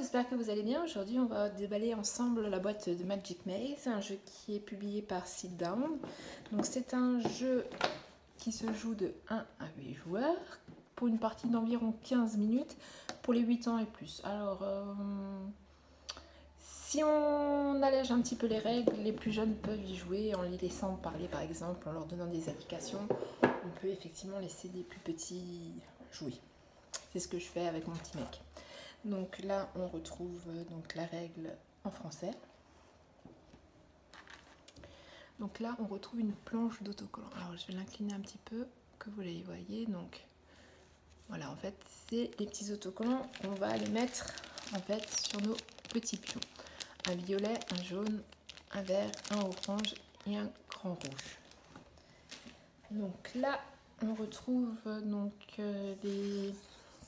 j'espère que vous allez bien. Aujourd'hui, on va déballer ensemble la boîte de Magic Maze, un jeu qui est publié par Sit Down. Donc c'est un jeu qui se joue de 1 à 8 joueurs pour une partie d'environ 15 minutes pour les 8 ans et plus. Alors, si on allège un petit peu les règles, les plus jeunes peuvent y jouer en les laissant parler par exemple, en leur donnant des indications. On peut effectivement laisser des plus petits jouer. C'est ce que je fais avec mon petit mec. Donc là, on retrouve donc la règle en français. Donc là, on retrouve une planche d'autocollant. Alors, je vais l'incliner un petit peu, que vous les voyez. Donc, voilà, en fait, c'est les petits autocollants. On va les mettre, en fait, sur nos petits pions. Un violet, un jaune, un vert, un orange et un grand rouge. Donc là, on retrouve donc les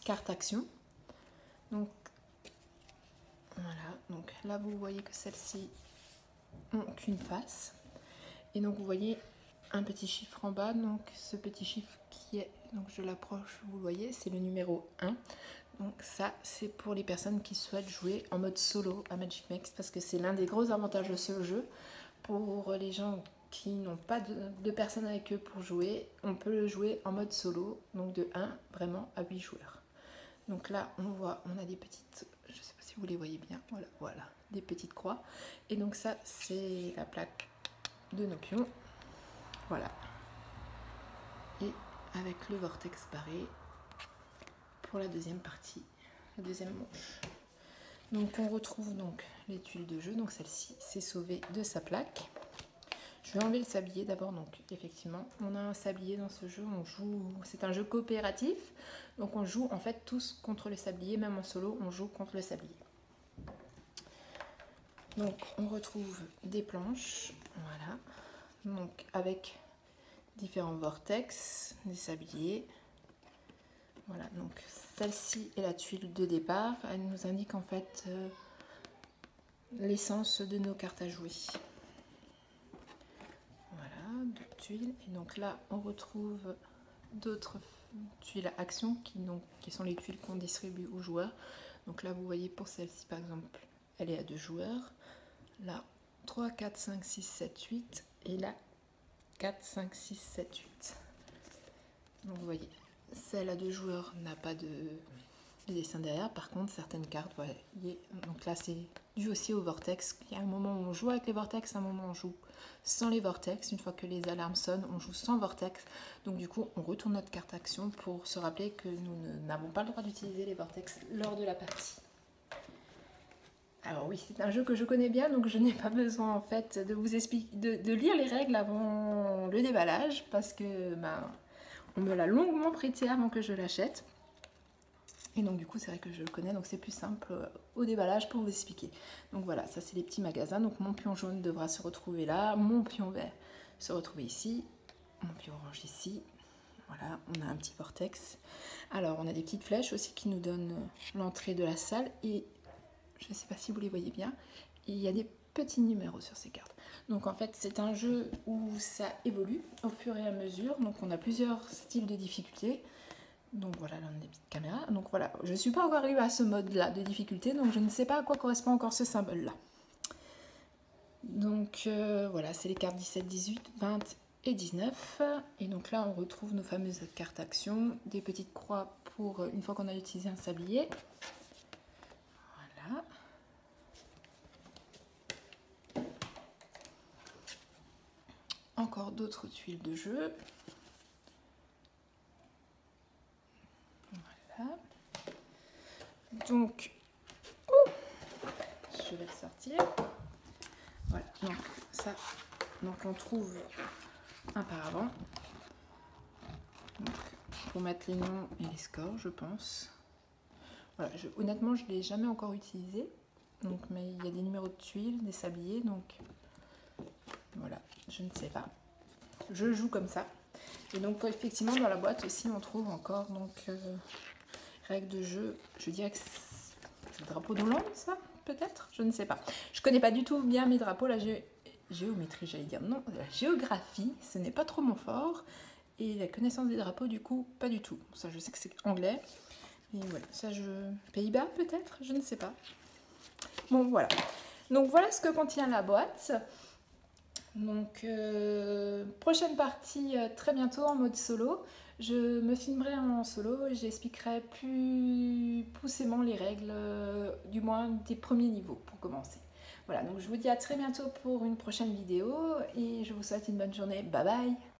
cartes actions. Donc voilà, donc là vous voyez que celles-ci n'ont qu'une face. Et donc vous voyez un petit chiffre en bas, donc ce petit chiffre qui est, donc je l'approche, vous le voyez, c'est le numéro 1. Donc ça c'est pour les personnes qui souhaitent jouer en mode solo à Magic Maze, parce que c'est l'un des gros avantages de ce jeu. Pour les gens qui n'ont pas de personnes avec eux pour jouer, on peut le jouer en mode solo, donc de 1 vraiment à 8 joueurs. Donc là, on voit, on a des petites, je ne sais pas si vous les voyez bien, voilà, des petites croix. Et donc ça, c'est la plaque de nos pions, voilà. Et avec le vortex barré pour la deuxième partie, la deuxième manche. Donc on retrouve donc les tuiles de jeu, donc celle-ci s'est sauvée de sa plaque. Je vais enlever le sablier d'abord, donc effectivement, on a un sablier dans ce jeu, on joue, c'est un jeu coopératif, donc on joue en fait tous contre le sablier, même en solo, on joue contre le sablier. Donc on retrouve des planches, voilà, donc avec différents vortex, des sabliers. Voilà, donc celle-ci est la tuile de départ, elle nous indique en fait l'essence de nos cartes à jouer. Deux tuiles, et donc là on retrouve d'autres tuiles à action qui sont les tuiles qu'on distribue aux joueurs. Donc là vous voyez pour celle-ci par exemple, elle est à 2 joueurs, là 3, 4, 5, 6, 7, 8 et là 4, 5, 6, 7, 8. Donc vous voyez, celle à 2 joueurs n'a pas de dessin derrière, par contre certaines cartes, voilà, donc là c'est dû aussi au vortex. Il y a un moment où on joue avec les vortex, un moment où on joue sans les vortex. Une fois que les alarmes sonnent, on joue sans vortex. Donc du coup, on retourne notre carte action pour se rappeler que nous n'avons pas le droit d'utiliser les vortex lors de la partie. Alors oui, c'est un jeu que je connais bien, donc je n'ai pas besoin en fait de vous expliquer, de lire les règles avant le déballage, parce que on me l'a longuement prêté avant que je l'achète. Et donc du coup c'est vrai que je le connais, donc c'est plus simple au déballage pour vous expliquer. Donc voilà, ça c'est les petits magasins. Donc mon pion jaune devra se retrouver là, mon pion vert se retrouver ici, mon pion orange ici. Voilà, on a un petit vortex. Alors on a des petites flèches aussi qui nous donnent l'entrée de la salle. Et je ne sais pas si vous les voyez bien, il y a des petits numéros sur ces cartes. Donc en fait c'est un jeu où ça évolue au fur et à mesure. Donc on a plusieurs styles de difficulté. Donc voilà, là on a des petites caméras. Donc voilà, je ne suis pas encore arrivée à ce mode-là de difficulté, donc je ne sais pas à quoi correspond encore ce symbole-là. Donc voilà, c'est les cartes 17, 18, 20 et 19. Et donc là, on retrouve nos fameuses cartes actions, des petites croix pour une fois qu'on a utilisé un sablier. Voilà. Encore d'autres tuiles de jeu. Voilà. Donc, je vais le sortir. Voilà, donc ça, donc on trouve un paravent. Donc, pour mettre les noms et les scores, je pense. Voilà, honnêtement, je ne l'ai jamais encore utilisé. Donc, mais il y a des numéros de tuiles, des sabliers, donc voilà, je ne sais pas. Je joue comme ça. Et donc, effectivement, dans la boîte aussi, on trouve encore donc règles de jeu. Je dirais que c'est le drapeau d'Hollande, ça, peut-être. Je ne sais pas. Je connais pas du tout bien mes drapeaux. La géométrie, j'allais dire. Non, la géographie, ce n'est pas trop mon fort. Et la connaissance des drapeaux, du coup, pas du tout. Ça, je sais que c'est anglais. Et voilà, ça, Pays-Bas, peut-être. Je ne sais pas. Bon, voilà. Donc voilà ce que contient la boîte. Donc prochaine partie très bientôt en mode solo. Je me filmerai en solo et j'expliquerai plus poussément les règles, du moins des premiers niveaux pour commencer. Voilà, donc je vous dis à très bientôt pour une prochaine vidéo et je vous souhaite une bonne journée. Bye bye!